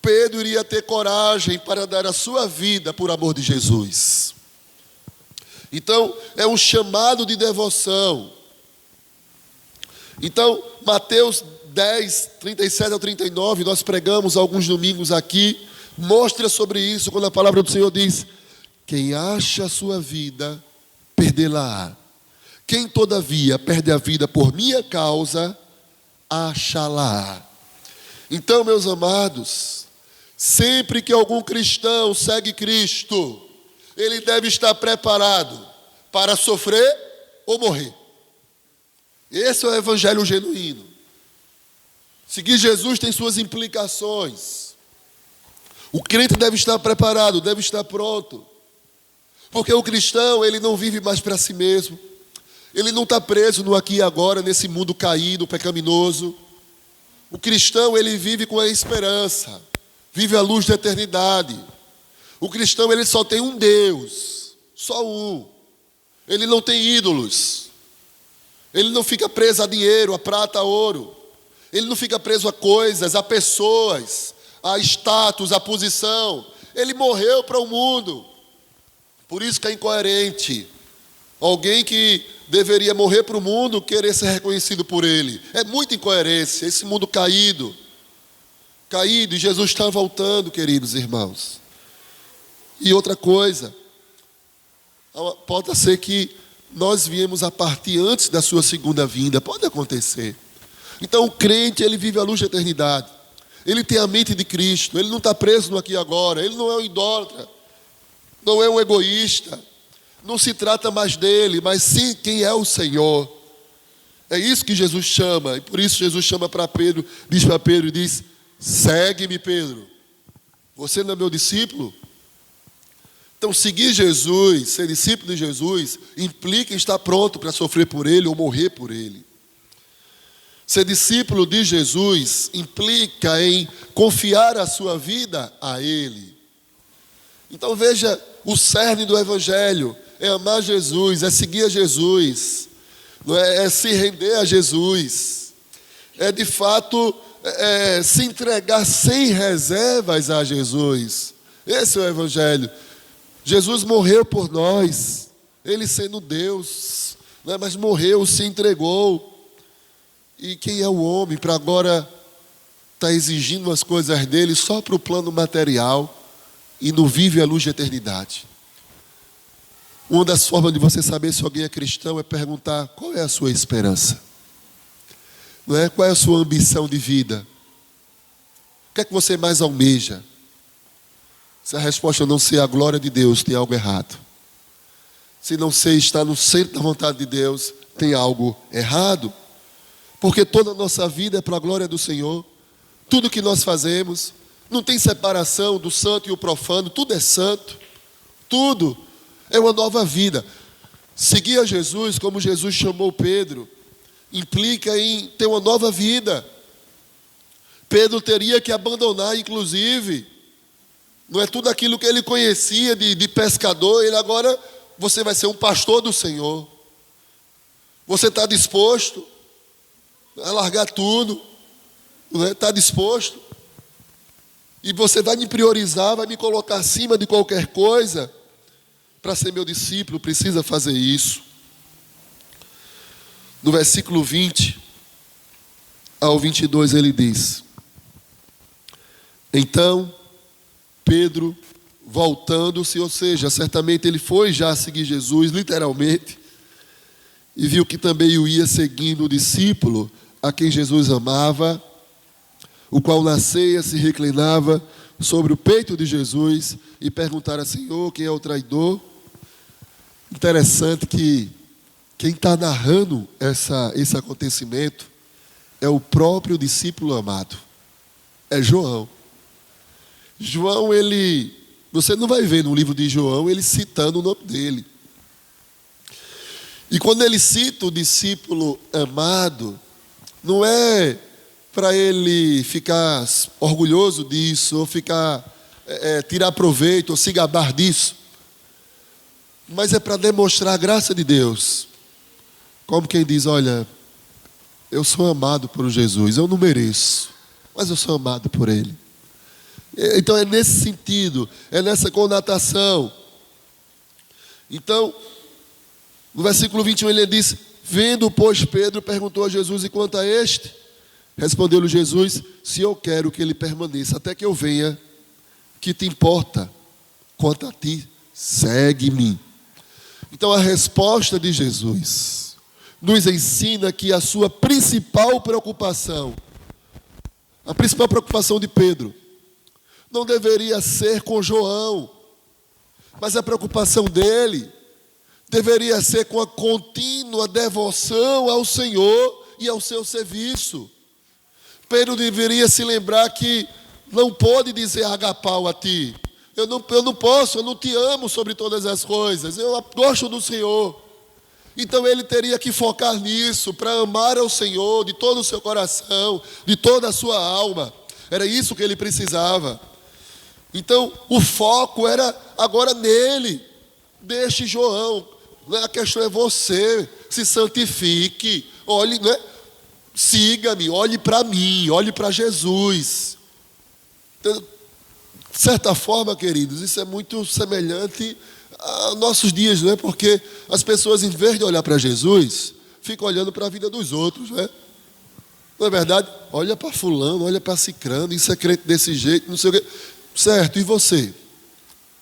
Pedro iria ter coragem para dar a sua vida por amor de Jesus. Então, é um chamado de devoção. Então, Mateus 10, 37 ao 39, nós pregamos alguns domingos aqui, mostra sobre isso, quando a palavra do Senhor diz: quem acha a sua vida, perdê-la-á. Quem, todavia, perde a vida por minha causa, achá-la-á. Então, meus amados, sempre que algum cristão segue Cristo, ele deve estar preparado para sofrer ou morrer. Esse é o evangelho genuíno. Seguir Jesus tem suas implicações. O crente deve estar preparado, deve estar pronto. Porque o cristão, ele não vive mais para si mesmo. Ele não está preso no aqui e agora, nesse mundo caído, pecaminoso. O cristão, ele vive com a esperança, vive a luz da eternidade. O cristão, ele só tem um Deus, só um. Ele não tem ídolos. Ele não fica preso a dinheiro, a prata, a ouro. Ele não fica preso a coisas, a pessoas, a status, a posição. Ele morreu para o mundo. Por isso que é incoerente alguém que deveria morrer para o mundo querer ser reconhecido por ele. É muita incoerência, esse mundo caído, e Jesus está voltando, queridos irmãos. E outra coisa, pode ser que nós viemos a partir antes da sua segunda vinda, pode acontecer. Então o crente, ele vive a luz da eternidade, ele tem a mente de Cristo, ele não está preso no aqui e agora, ele não é um idólatra, não é um egoísta, não se trata mais dele, mas sim quem é o Senhor. É isso que Jesus chama, e por isso Jesus chama para Pedro, diz para Pedro, diz: segue-me, Pedro, você não é meu discípulo? Então seguir Jesus, ser discípulo de Jesus, implica em estar pronto para sofrer por ele ou morrer por ele. Ser discípulo de Jesus implica em confiar a sua vida a ele. Então veja, o cerne do evangelho é amar Jesus, é seguir a Jesus, não é se render a Jesus, é de fato se entregar sem reservas a Jesus. Esse é o evangelho. Jesus morreu por nós, ele sendo Deus, né, mas morreu, se entregou. E quem é o homem para agora estar exigindo as coisas dele só para o plano material e não vive a luz da eternidade? Uma das formas de você saber se alguém é cristão é perguntar: qual é a sua esperança? Não é? Qual é a sua ambição de vida? O que é que você mais almeja? Se a resposta não ser a glória de Deus, tem algo errado. Se não ser estar no centro da vontade de Deus, tem algo errado. Porque toda a nossa vida é para a glória do Senhor. Tudo que nós fazemos, não tem separação do santo e o profano, tudo é santo. Tudo é uma nova vida. Seguir a Jesus, como Jesus chamou Pedro, implica em ter uma nova vida. Pedro teria que abandonar, inclusive, não é tudo aquilo que ele conhecia de pescador. Ele agora, você vai ser um pastor do Senhor. Você está disposto a largar tudo? Está disposto? E você vai me priorizar, vai me colocar acima de qualquer coisa? Para ser meu discípulo, precisa fazer isso. No versículo 20 ao 22 ele diz: então Pedro, voltando-se, ou seja, certamente ele foi já seguir Jesus, literalmente, e viu que também o ia seguindo o discípulo a quem Jesus amava, o qual na ceia se reclinava sobre o peito de Jesus e perguntara: Senhor, quem é o traidor? Interessante que quem está narrando esse acontecimento é o próprio discípulo amado, é João. João, você não vai ver no livro de João ele citando o nome dele. E quando ele cita o discípulo amado, não é para ele ficar orgulhoso disso, ou tirar proveito, ou se gabar disso, mas é para demonstrar a graça de Deus. Como quem diz: olha, eu sou amado por Jesus, eu não mereço, mas eu sou amado por Ele. Então é nesse sentido, é nessa conotação. Então, no versículo 21 ele diz: vendo, pois, Pedro, perguntou a Jesus: e quanto a este? Respondeu-lhe Jesus: se eu quero que ele permaneça até que eu venha, que te importa? Quanto a ti, segue-me. Então a resposta de Jesus nos ensina que a sua principal preocupação, a principal preocupação de Pedro, não deveria ser com João, mas a preocupação dele deveria ser com a contínua devoção ao Senhor e ao seu serviço. Pedro deveria se lembrar que não pode dizer agapau a ti. Eu não posso, eu não te amo sobre todas as coisas, eu gosto do Senhor. Então ele teria que focar nisso, para amar ao Senhor de todo o seu coração, de toda a sua alma. Era isso que ele precisava. Então o foco era agora nele. Deixe João, a questão é você, se santifique, olhe, siga-me, olhe para mim, olhe para Jesus. Então, de certa forma, queridos, isso é muito semelhante a nossos dias, não é? Porque as pessoas, em vez de olhar para Jesus, ficam olhando para a vida dos outros, não é? Não é verdade? Olha para fulano, olha para cicrano, isso é crente desse jeito, não sei o quê. Certo, e você?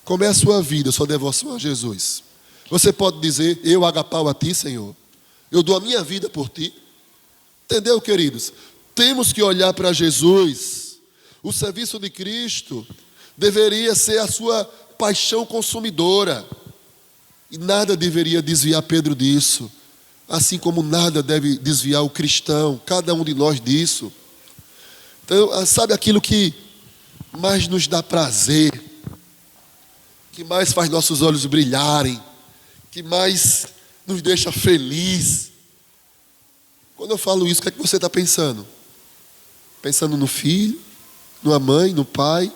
Como é a sua vida, a sua devoção a Jesus? Você pode dizer: eu agapau a ti, Senhor, eu dou a minha vida por ti. Entendeu, queridos? Temos que olhar para Jesus. O serviço de Cristo deveria ser a sua paixão consumidora. E nada deveria desviar Pedro disso. Assim como nada deve desviar o cristão, cada um de nós disso. Então, sabe aquilo que mais nos dá prazer, que mais faz nossos olhos brilharem, que mais nos deixa feliz? Quando eu falo isso, o que é que você está pensando? Pensando no filho, numa mãe, no pai,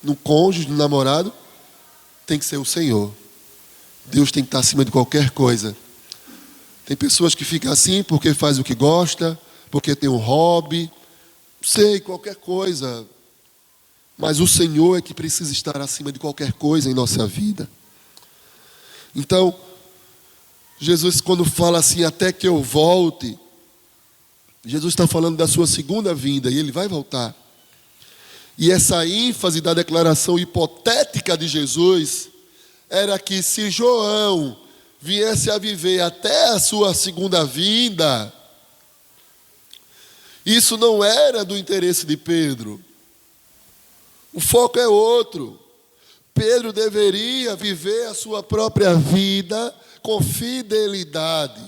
no cônjuge, no namorado? Tem que ser o Senhor. Deus tem que estar acima de qualquer coisa. Tem pessoas que ficam assim porque faz o que gosta, porque tem um hobby, sei, qualquer coisa. Mas o Senhor é que precisa estar acima de qualquer coisa em nossa vida. Então, Jesus, quando fala assim, até que eu volte, Jesus está falando da sua segunda vinda, e ele vai voltar. E essa ênfase da declaração hipotética de Jesus era que se João viesse a viver até a sua segunda vinda, isso não era do interesse de Pedro. O foco é outro. Pedro deveria viver a sua própria vida com fidelidade,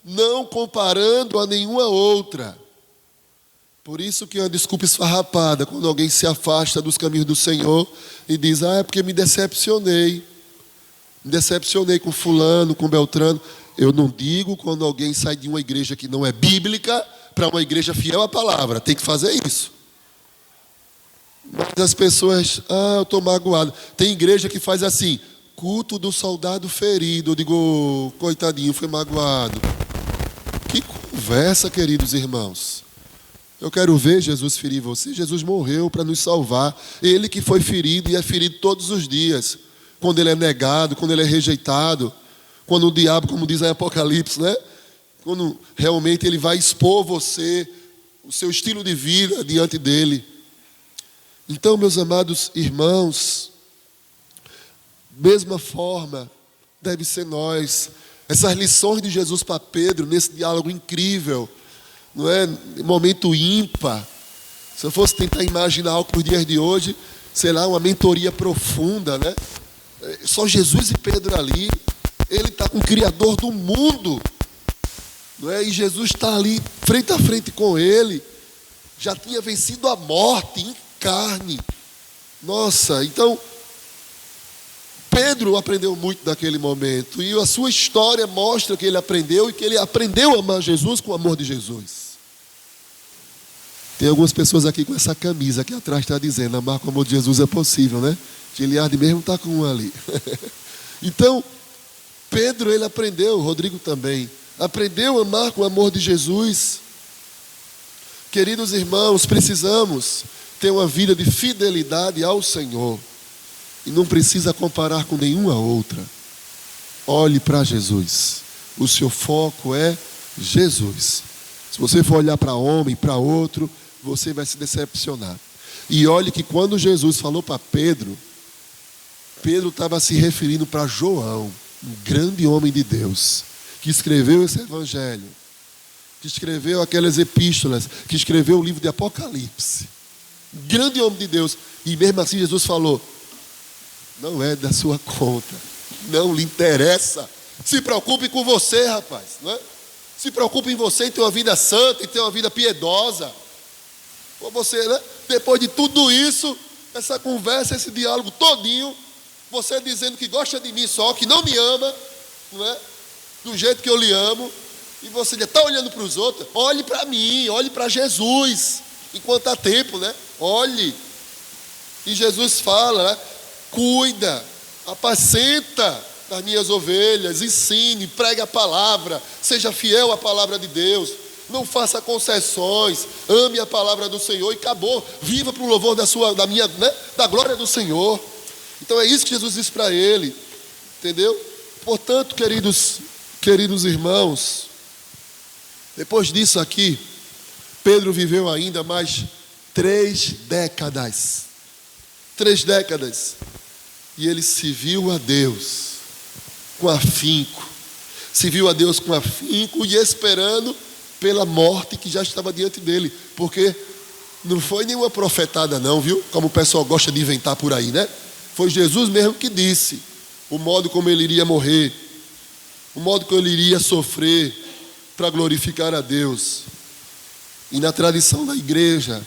não comparando a nenhuma outra. Por isso que é uma desculpa esfarrapada quando alguém se afasta dos caminhos do Senhor e diz: é porque me decepcionei com fulano, com Beltrano. Eu não digo quando alguém sai de uma igreja que não é bíblica para uma igreja fiel à palavra. Tem que fazer isso. Mas as pessoas, eu estou magoado. Tem igreja que faz assim, culto do soldado ferido. Eu digo, coitadinho, foi magoado. Que conversa, queridos irmãos. Eu quero ver Jesus ferir você. Jesus morreu para nos salvar. Ele que foi ferido e é ferido todos os dias. Quando ele é negado, quando ele é rejeitado. Quando o diabo, como diz em Apocalipse, né? Quando realmente ele vai expor você, o seu estilo de vida diante dele. Então, meus amados irmãos, mesma forma deve ser nós. Essas lições de Jesus para Pedro, nesse diálogo incrível, não é? Momento ímpar. Se eu fosse tentar imaginar algo para os dias de hoje, sei lá, uma mentoria profunda, né? Só Jesus e Pedro ali. Ele está com o Criador do mundo, não é? E Jesus está ali, frente a frente com ele. Já tinha vencido a morte em carne. Nossa, então Pedro aprendeu muito daquele momento. E a sua história mostra que ele aprendeu e que ele aprendeu a amar Jesus com o amor de Jesus. Tem algumas pessoas aqui com essa camisa aqui atrás está dizendo: amar com o amor de Jesus é possível, né? Giliardi mesmo está com um ali. Então, Pedro, ele aprendeu, Rodrigo também, aprendeu a amar com o amor de Jesus. Queridos irmãos, precisamos ter uma vida de fidelidade ao Senhor. E não precisa comparar com nenhuma outra. Olhe para Jesus. O seu foco é Jesus. Se você for olhar para homem, para outro, você vai se decepcionar. E olhe que quando Jesus falou para Pedro, Pedro estava se referindo para João, um grande homem de Deus, que escreveu esse evangelho, que escreveu aquelas epístolas, que escreveu o livro de Apocalipse. Um grande homem de Deus. E mesmo assim Jesus falou: não é da sua conta, não lhe interessa. Se preocupe com você, rapaz, não é? Se preocupe em você, em ter uma vida santa, em ter uma vida piedosa. Com você, né? Depois de tudo isso, essa conversa, esse diálogo todinho, você dizendo que gosta de mim só, que não me ama, não é? Do jeito que eu lhe amo, e você já está olhando para os outros. Olhe para mim, olhe para Jesus, enquanto há tempo, né? Olhe. E Jesus fala, né? Cuida, apacenta das minhas ovelhas, ensine, pregue a palavra, seja fiel à palavra de Deus, não faça concessões, ame a palavra do Senhor e acabou. Viva para o louvor da glória do Senhor. Então é isso que Jesus disse para ele, entendeu? Portanto, queridos irmãos, depois disso aqui, Pedro viveu ainda mais 3 décadas. 3 décadas. E ele serviu a Deus com afinco. Serviu a Deus com afinco e esperando pela morte que já estava diante dele. Porque não foi nenhuma profetada não, viu? Como o pessoal gosta de inventar por aí, né? Foi Jesus mesmo que disse o modo como ele iria morrer, o modo como ele iria sofrer para glorificar a Deus. E na tradição da igreja,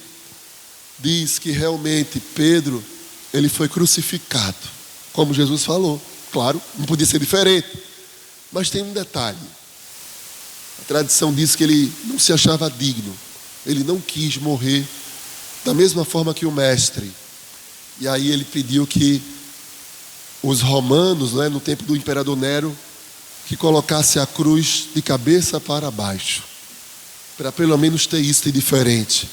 diz que realmente Pedro, ele foi crucificado, como Jesus falou. Claro, não podia ser diferente. Mas tem um detalhe. A tradição diz que ele não se achava digno. Ele não quis morrer da mesma forma que o mestre. E aí ele pediu que os romanos, né, no tempo do imperador Nero, que colocasse a cruz de cabeça para baixo, para pelo menos ter isso de diferente,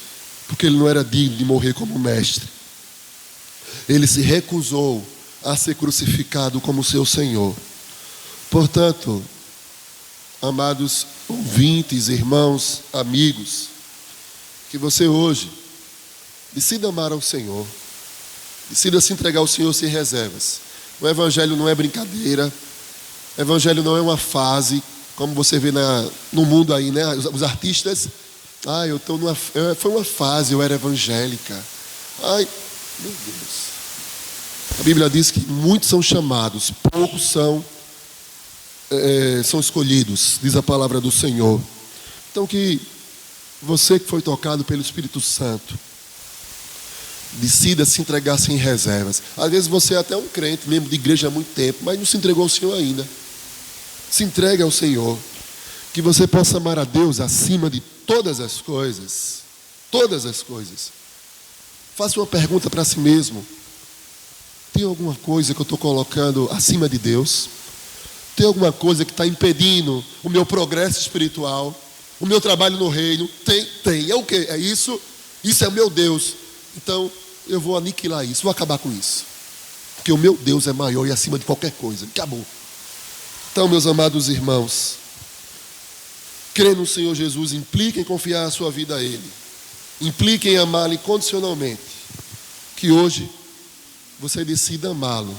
porque ele não era digno de morrer como mestre. Ele se recusou a ser crucificado como seu Senhor. Portanto, amados ouvintes, irmãos, amigos, que você hoje decida amar ao Senhor, decida se entregar ao Senhor sem reservas. O Evangelho não é brincadeira, o Evangelho não é uma fase, como você vê no mundo aí, né? Os artistas, eu estou foi uma fase, eu era evangélica. Ai, meu Deus. A Bíblia diz que muitos são chamados, poucos são escolhidos, diz a palavra do Senhor. Então que você que foi tocado pelo Espírito Santo, decida se entregar sem reservas. Às vezes você é até um crente, membro de igreja há muito tempo, mas não se entregou ao Senhor ainda. Se entregue ao Senhor. Que você possa amar a Deus acima de todas as coisas. Todas as coisas. Faça uma pergunta para si mesmo. Tem alguma coisa que eu estou colocando acima de Deus? Tem alguma coisa que está impedindo o meu progresso espiritual? O meu trabalho no reino? Tem. É o quê? É isso? Isso é o meu Deus. Então, eu vou aniquilar isso, vou acabar com isso. Porque o meu Deus é maior e acima de qualquer coisa. Acabou. Então, meus amados irmãos, crer no Senhor Jesus implica em confiar a sua vida a Ele. Implica em amá-lo incondicionalmente. Que hoje você decida amá-lo,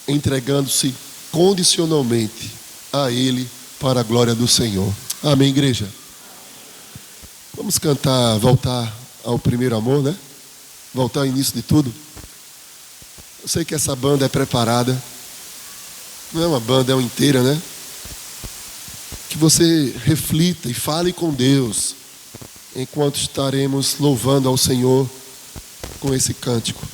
entregando-se condicionalmente a Ele para a glória do Senhor. Amém, igreja? Vamos cantar, voltar ao primeiro amor, né? Voltar ao início de tudo. Eu sei que essa banda é preparada. Não é uma banda, é uma inteira, né? Que você reflita e fale com Deus enquanto estaremos louvando ao Senhor com esse cântico.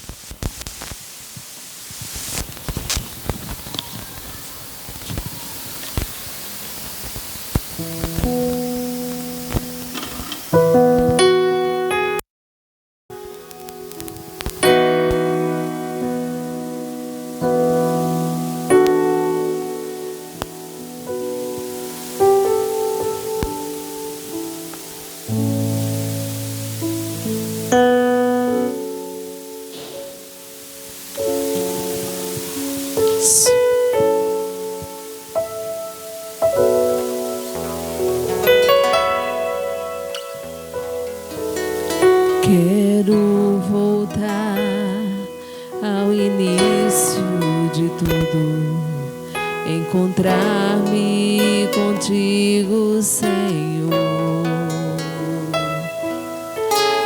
Quero voltar ao início de tudo, encontrar-me contigo, Senhor.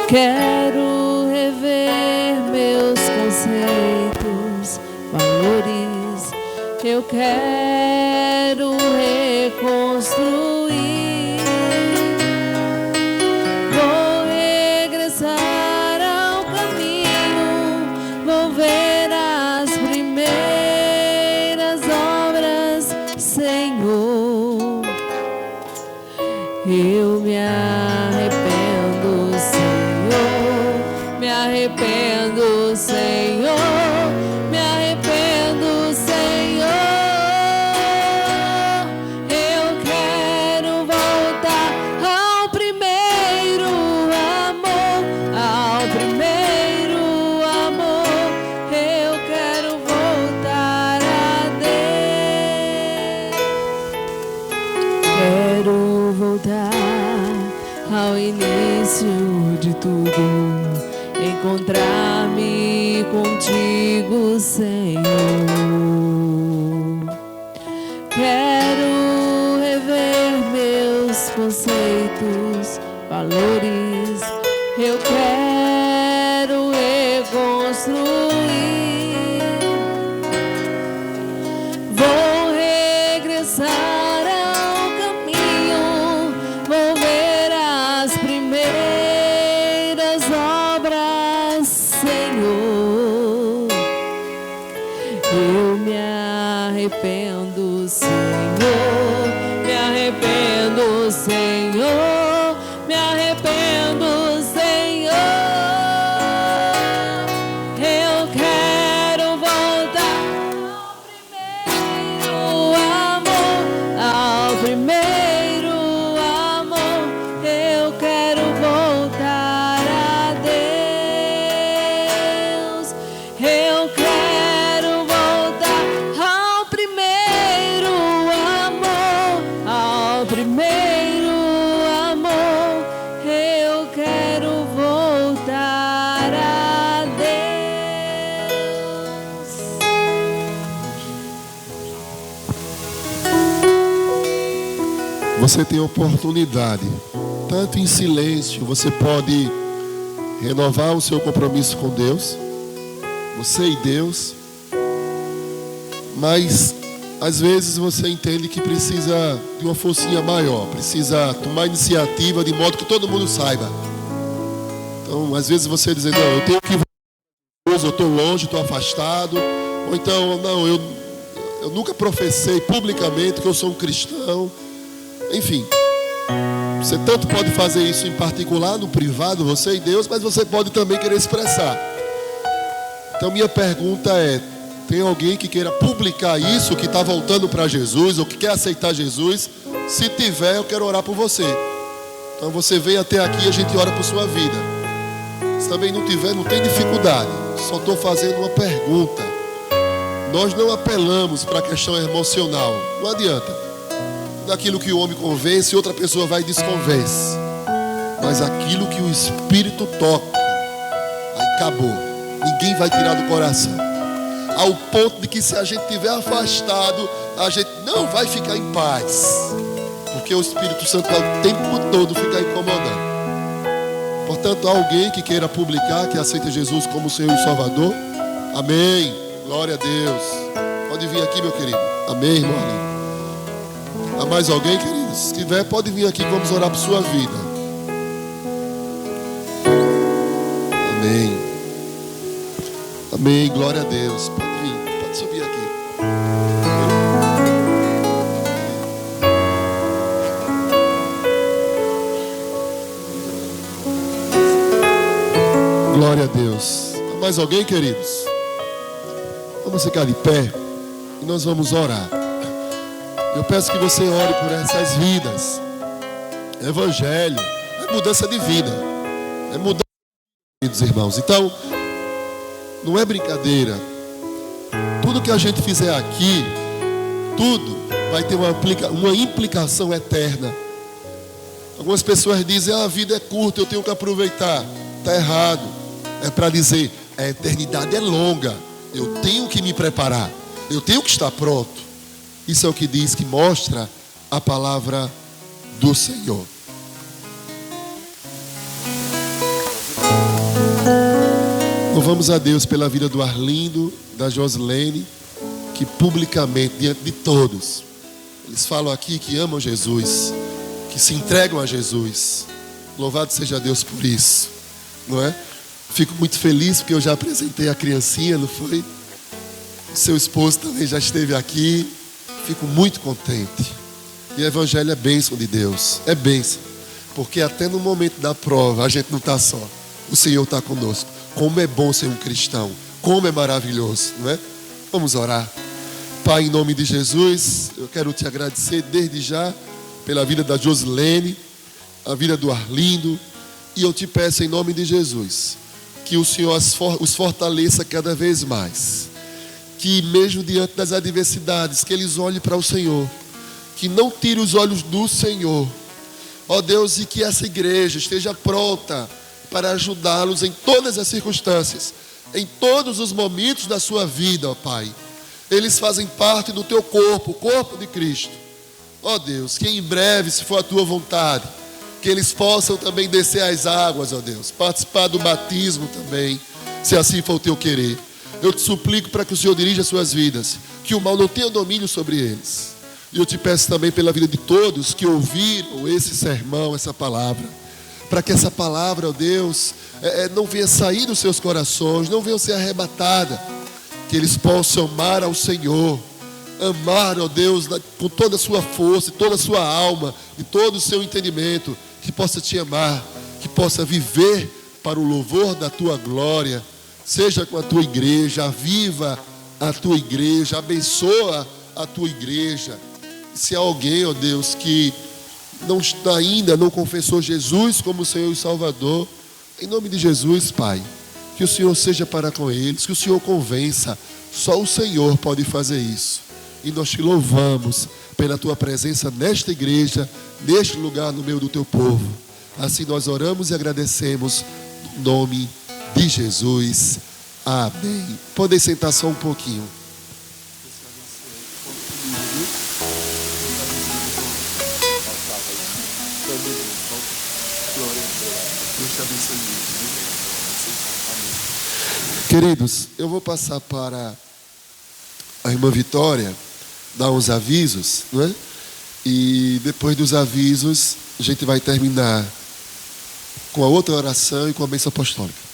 Quero rever meus conceitos, valores. Eu quero reconstruir. Eu me arrependo, Senhor, me arrependo, Senhor, me arrependo, Senhor. Eu quero voltar ao primeiro amor, ao primeiro amor. Eu quero voltar a Deus. Quero voltar ao início de tudo, encontrar-me contigo, Senhor. Quero rever meus conceitos, valores. Eu quero reconstruir. Vou regressar arrependo, Senhor, me arrependo, Senhor, me arrependo, Senhor. Eu quero voltar ao primeiro amor, eu quero voltar a Deus. Eu quero voltar ao primeiro amor, eu quero voltar a Deus. Você tem oportunidade, tanto em silêncio, você pode renovar o seu compromisso com Deus, você e Deus, Mas às vezes você entende que precisa de uma forcinha maior, precisa tomar iniciativa de modo que todo mundo saiba. Então, às vezes você diz, não, eu tenho que ir, eu estou longe, estou afastado. Ou então, não, eu nunca professei publicamente que eu sou um cristão. Enfim, você tanto pode fazer isso em particular, no privado, você e Deus, mas você pode também querer expressar. Então, minha pergunta é, tem alguém que queira publicar isso, que está voltando para Jesus, ou que quer aceitar Jesus? Se tiver, eu quero orar por você. Então você vem até aqui e a gente ora por sua vida. Se também não tiver, não tem dificuldade. Só estou fazendo uma pergunta. Nós não apelamos para a questão emocional. Não adianta. Daquilo que o homem convence, outra pessoa vai e desconvence. Mas aquilo que o Espírito toca, aí acabou. Ninguém vai tirar do coração. Ao ponto de que se a gente estiver afastado, a gente não vai ficar em paz. Porque o Espírito Santo vai o tempo todo ficar incomodando. Portanto, há alguém que queira publicar, que aceita Jesus como Senhor e Salvador? Amém. Glória a Deus. Pode vir aqui, meu querido. Amém, irmão. Há mais alguém, queridos? Se tiver, pode vir aqui que vamos orar por sua vida. Amém. Amém, glória a Deus. Pode vir, pode subir aqui. Glória a Deus. Há mais alguém, queridos? Vamos ficar de pé e nós vamos orar. Eu peço que você ore por essas vidas. Evangelho é mudança de vida. É mudança de vida, irmãos. Então, não é brincadeira. Tudo que a gente fizer aqui, tudo vai ter uma implicação eterna. Algumas pessoas dizem, a vida é curta, eu tenho que aproveitar. Está errado. É para dizer, a eternidade é longa. Eu tenho que me preparar. Eu tenho que estar pronto. Isso é o que diz, que mostra a palavra do Senhor. Louvamos a Deus pela vida do Arlindo, da Joslene, que publicamente, diante de todos, eles falam aqui que amam Jesus, que se entregam a Jesus. Louvado seja Deus por isso, não é? Fico muito feliz porque eu já apresentei a criancinha, não foi? O seu esposo também já esteve aqui. Fico muito contente. E o Evangelho é bênção de Deus, é bênção, porque até no momento da prova a gente não está só, o Senhor está conosco. Como é bom ser um cristão, como é maravilhoso, não é? Vamos orar. Pai, em nome de Jesus, eu quero te agradecer desde já pela vida da Joslene, a vida do Arlindo, e eu te peço em nome de Jesus que o Senhor os fortaleça cada vez mais, que mesmo diante das adversidades, que eles olhem para o Senhor, que não tire os olhos do Senhor, ó Deus, e que essa igreja esteja pronta para ajudá-los em todas as circunstâncias, em todos os momentos da sua vida, ó Pai. Eles fazem parte do teu corpo, o corpo de Cristo. Ó Deus, que em breve, se for a tua vontade, que eles possam também descer as águas, ó Deus, participar do batismo também, se assim for o teu querer. Eu te suplico para que o Senhor dirija as suas vidas, que o mal não tenha domínio sobre eles. E eu te peço também pela vida de todos que ouviram esse sermão, essa palavra, para que essa palavra, ó Deus, não venha sair dos seus corações, não venha ser arrebatada, que eles possam amar ao Senhor, amar, ó Deus, com toda a sua força, toda a sua alma, e todo o seu entendimento, que possa te amar, que possa viver para o louvor da tua glória. Seja com a tua igreja, aviva a tua igreja, abençoa a tua igreja. Se há alguém, ó Deus, que não confessou Jesus como Senhor e Salvador, em nome de Jesus, Pai, que o Senhor seja para com eles, que o Senhor convença. Só o Senhor pode fazer isso. E nós te louvamos pela tua presença nesta igreja, neste lugar, no meio do teu povo. Assim nós oramos e agradecemos no nome de Jesus. Amém. Podem sentar só um pouquinho. Queridos, eu vou passar para a irmã Vitória dar uns avisos, não é? E depois dos avisos, a gente vai terminar com a outra oração e com a bênção apostólica.